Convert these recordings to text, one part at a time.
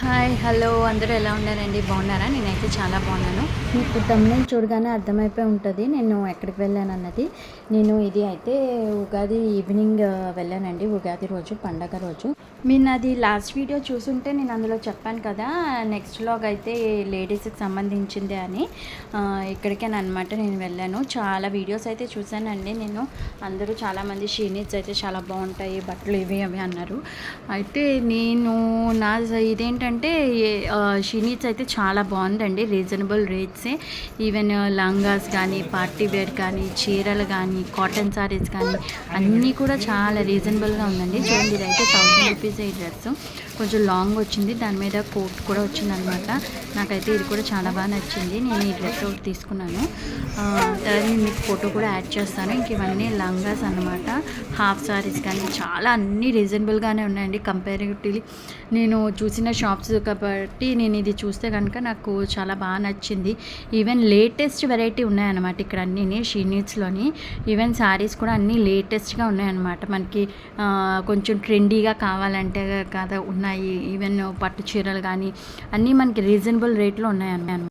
Hi hello అందరూ ఎలా ఉన్నారండి? బాగున్నారా? నేనైతే చాలా బాగున్నాను. మీకు తమ్ముని చూడగానే అర్థమైపోయి ఉంటుంది నేను ఎక్కడికి వెళ్ళానన్నది. నేను ఇది అయితే ఉగాది ఈవినింగ్ వెళ్ళానండి. ఉగాది రోజు, పండగ రోజు. మీరు నాది లాస్ట్ వీడియో చూసుంటే నేను అందులో చెప్పాను కదా, నెక్స్ట్ వ్లాగ్ అయితే లేడీస్కి సంబంధించిందే అని. ఇక్కడికేనమాట నేను వెళ్ళాను. చాలా వీడియోస్ అయితే చూశానండి నేను. అందరూ చాలామంది షీనీడ్స్ అయితే చాలా బాగుంటాయి బట్టలు ఇవి అవి అన్నారు. అయితే నేను ఇదేంటంటే షీనీడ్స్ అయితే చాలా బాగుందండి. రీజనబుల్ రేట్సే. ఈవెన్ లంగాస్ కానీ, పార్టీ వేర్ కానీ, చీరలు కానీ, కాటన్ సారీస్ కానీ అన్నీ కూడా చాలా రీజనబుల్గా ఉందండి. చూడండి, ఇదైతే 1000 రూపీస్ ఈ డ్రెస్. కొంచెం లాంగ్ వచ్చింది, దాని మీద కోట్ కూడా వచ్చిందనమాట. నాకైతే ఇది కూడా చాలా బాగా నచ్చింది. నేను ఈ డ్రెస్ ఒకటి తీసుకున్నాను. తర్వాత నేను మీకు ఫోటో కూడా యాడ్ చేస్తాను. ఇంక ఇవన్నీ లంగాస్ అనమాట. హాఫ్ సారీస్ కానీ చాలా అన్నీ రీజనబుల్గానే ఉన్నాయండి కంపారిటివ్లీ నేను చూసిన షాప్స్ కాబట్టి. నేను ఇది చూస్తే కనుక నాకు చాలా బాగా నచ్చింది. ఈవెన్ లేటెస్ట్ వెరైటీ ఉన్నాయన్నమాట ఇక్కడ అన్నీ షీనీడ్స్లోని. ఈవెన్ సారీస్ కూడా అన్నీ లేటెస్ట్గా ఉన్నాయన్నమాట. మనకి కొంచెం ట్రెండీగా కావాలంటే కదా ఉన్నాయి. ఈవెన్ పట్టు చీరలు కానీ అన్నీ మనకి రీజనబుల్ రేట్లో ఉన్నాయన్నమాట.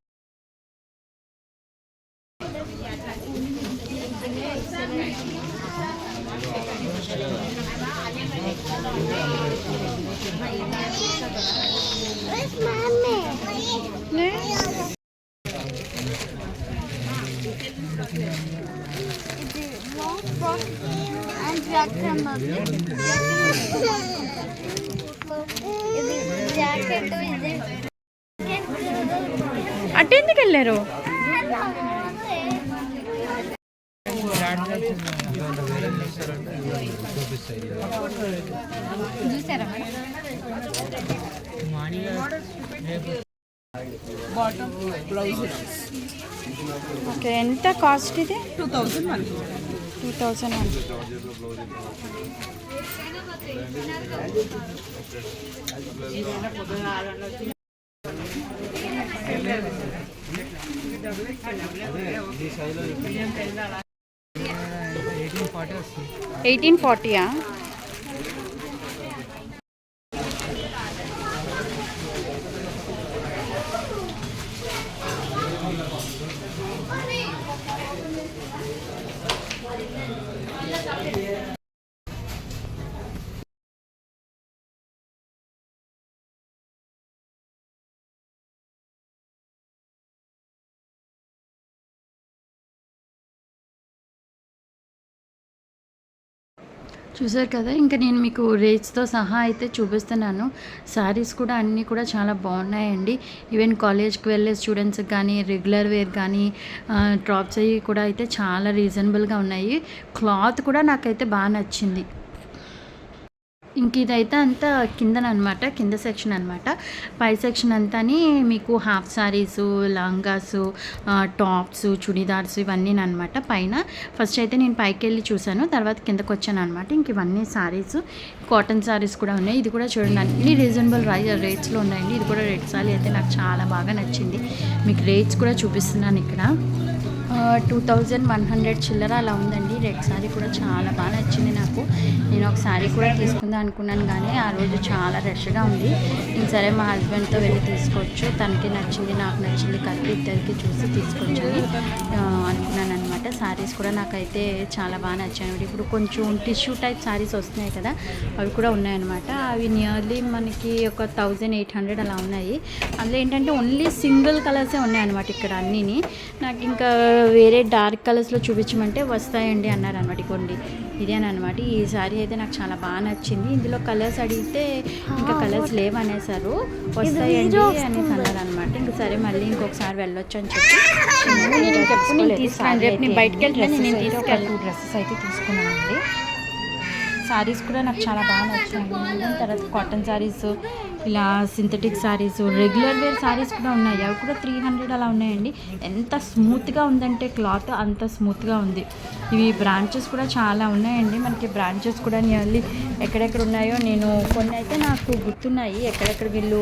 అటెందుకు వెళ్ళారు? చూసారా ఓకే, ఎంత కాస్ట్ ఇది? 2001. 2001. $1840. చూసారు కదా, ఇంకా నేను మీకు రేట్స్తో సహా అయితే చూపిస్తున్నాను. శారీస్ కూడా అన్నీ కూడా చాలా బాగున్నాయండి. ఈవెన్ కాలేజ్కి వెళ్ళే స్టూడెంట్స్కి కానీ, రెగ్యులర్ వేర్ కానీ, టాప్స్ అవి కూడా అయితే చాలా రీజనబుల్గా ఉన్నాయి. క్లాత్ కూడా నాకైతే బాగా నచ్చింది. ఇంక ఇదైతే అంతా కిందనమాట, కింద సెక్షన్ అనమాట. పై సెక్షన్ అంతా మీకు హాఫ్ సారీసు, లంగాసు, టాప్స్, చుడీదార్స్ ఇవన్నీ అనమాట. పైన ఫస్ట్ అయితే నేను పైకి వెళ్ళి చూశాను, తర్వాత కిందకు వచ్చాను అనమాట. ఇంక ఇవన్నీ సారీస్, కాటన్ సారీస్ కూడా ఉన్నాయి. ఇది కూడా చూడండి అన్ని రీజనబుల్ రేట్స్లో ఉన్నాయండి. ఇది కూడా రెడ్ సారీ అయితే నాకు చాలా బాగా నచ్చింది. మీకు రేట్స్ కూడా చూపిస్తున్నాను ఇక్కడ. 2100 చిల్లర అలా ఉందండి. రెడ్ సారీ కూడా చాలా బాగా నచ్చింది నాకు. నేను ఒక సారీ కూడా తీసుకుందాం అనుకున్నాను, కానీ ఆ రోజు చాలా రష్గా ఉంది. నేను సరే మా హస్బెండ్తో వెళ్ళి తీసుకోవచ్చు, తనకి నచ్చింది నాకు నచ్చింది కలిపి ఇద్దరికి చూసి తీసుకొచ్చని అనుకున్నాను అనమాట. సారీస్ కూడా నాకైతే చాలా బాగా నచ్చాయి. ఇప్పుడు కొంచెం టిష్యూ టైప్ సారీస్ వస్తున్నాయి కదా, అవి కూడా ఉన్నాయన్నమాట. అవి నియర్లీ మనకి ఒక 1800 అలా ఉన్నాయి. అందులో ఏంటంటే ఓన్లీ సింగిల్ కలర్సే ఉన్నాయన్నమాట ఇక్కడ అన్నీని. నాకు ఇంకా వేరే డార్క్ కలర్స్లో చూపించమంటే వస్తాయండి అన్నారనమాట. ఇవ్వండి ఇదేనమాట. ఈ సారీ అయితే నాకు చాలా బాగా నచ్చింది. ఇందులో కలర్స్ అడిగితే ఇంకా కలర్స్ లేవనేసారు, వస్తాయండి అనేసి అన్నారనమాట. ఇంకా సరే మళ్ళీ ఇంకొకసారి వెళ్ళొచ్చు అని చెప్పి నేను తీసుకున్నాను. రేపు నేను బయటకు వెళ్తే నేను తీసుకెళ్ళి 2 డ్రెస్సెస్ అయితే తీసుకున్నానండి. సారీస్ కూడా నాకు చాలా బాగా నచ్చాయి. తర్వాత కాటన్ సారీస్, ఇలా synthetic saris, regular wear saris కూడా ఉన్నాయి. అవి కూడా 300 అలా ఉన్నాయండి. ఎంత స్మూత్గా ఉందంటే క్లాత్ అంత స్మూత్గా ఉంది. ఇవి బ్రాంచెస్ కూడా చాలా ఉన్నాయండి. మనకి బ్రాంచెస్ కూడా నియర్లీ ఎక్కడెక్కడ ఉన్నాయో నేను కొన్ని అయితే నాకు గుర్తున్నాయి, ఎక్కడెక్కడ వీళ్ళు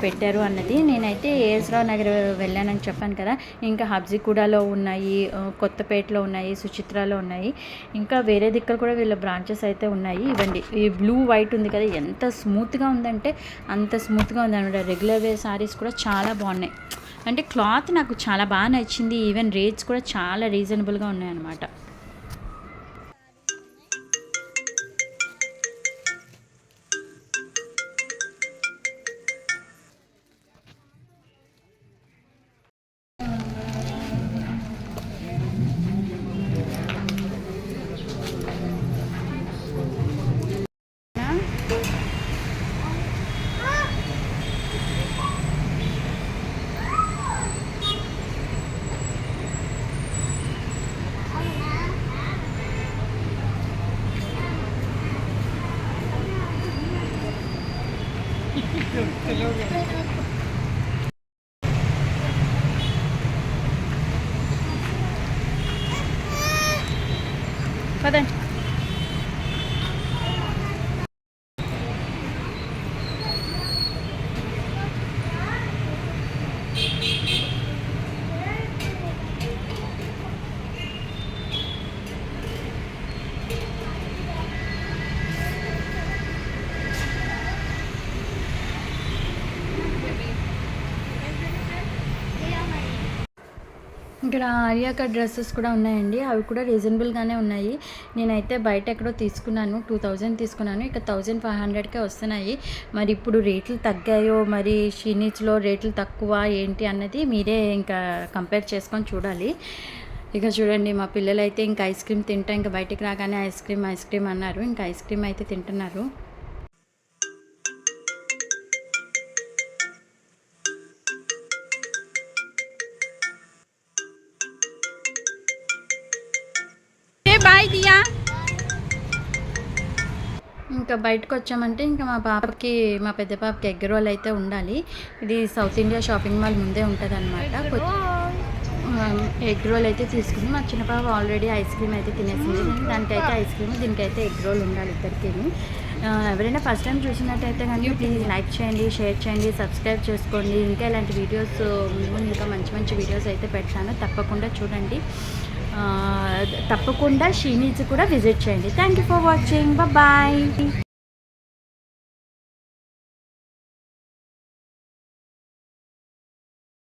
పెట్టారు అన్నది. నేనైతే ఏఎస్రావు నగర్ వెళ్ళానని చెప్పాను కదా. ఇంకా హబ్సిగూడలో ఉన్నాయి, కొత్తపేటలో ఉన్నాయి, సుచిత్రాలో ఉన్నాయి, ఇంకా వేరే దిక్కులు కూడా వీళ్ళ బ్రాంచెస్ అయితే ఉన్నాయి. ఇవ్వండి, ఈ బ్లూ వైట్ ఉంది కదా, ఎంత స్మూత్గా ఉందంటే అంత స్మూత్గా ఉందన్నమాట. రెగ్యులర్ వేర్ సారీస్ కూడా చాలా బాగున్నాయి. అంటే క్లాత్ నాకు చాలా బాగా నచ్చింది. ఈవెన్ రేట్స్ కూడా చాలా రీజనబుల్గా ఉన్నాయన్నమాట. పదండి. ఇక్కడ ఆర్యాక డ్రెస్సెస్ కూడా ఉన్నాయండి. అవి కూడా రీజనబుల్గానే ఉన్నాయి. నేనైతే బయట ఎక్కడో తీసుకున్నాను, 2000 తీసుకున్నాను. ఇక 1500కే వస్తున్నాయి. మరి ఇప్పుడు రేట్లు తగ్గాయో, మరి షీనీచ్లో రేట్లు తక్కువ ఏంటి అన్నది మీరే ఇంకా కంపేర్ చేసుకొని చూడాలి. ఇక చూడండి, మా పిల్లలు అయితే ఇంకా ఐస్ క్రీమ్ తింటా, ఇంకా బయటికి రాగానే ఐస్ క్రీమ్ అన్నారు. ఇంకా ఐస్ క్రీమ్ అయితే తింటున్నారు. బాయ్ దియా. ఇంకా బయటకు వచ్చామంటే ఇంకా మా పెద్ద పాపకి ఎగ్ రోల్ అయితే ఉండాలి. ఇది సౌత్ ఇండియా షాపింగ్ మాల్ ముందే ఉంటుంది అనమాట. ఎగ్ రోల్ అయితే తీసుకుంది. మా చిన్న పాప ఆల్రెడీ ఐస్ క్రీమ్ అయితే తినేసింది. దానికైతే ఐస్ క్రీమ్, దీనికైతే ఎగ్ రోల్ ఉండాలి ఇద్దరికి. ఎవరైనా ఫస్ట్ టైం చూసినట్టయితే కానీ ప్లీజ్ లైక్ చేయండి, షేర్ చేయండి, సబ్స్క్రైబ్ చేసుకోండి. ఇంకా ఇలాంటి వీడియోస్ ఇంకా మంచి మంచి వీడియోస్ అయితే పెడతాను, తప్పకుండా చూడండి. తప్పకుండా షీనీస్ కూడా విజిట్ చేయండి. Thank you for watching. Bye.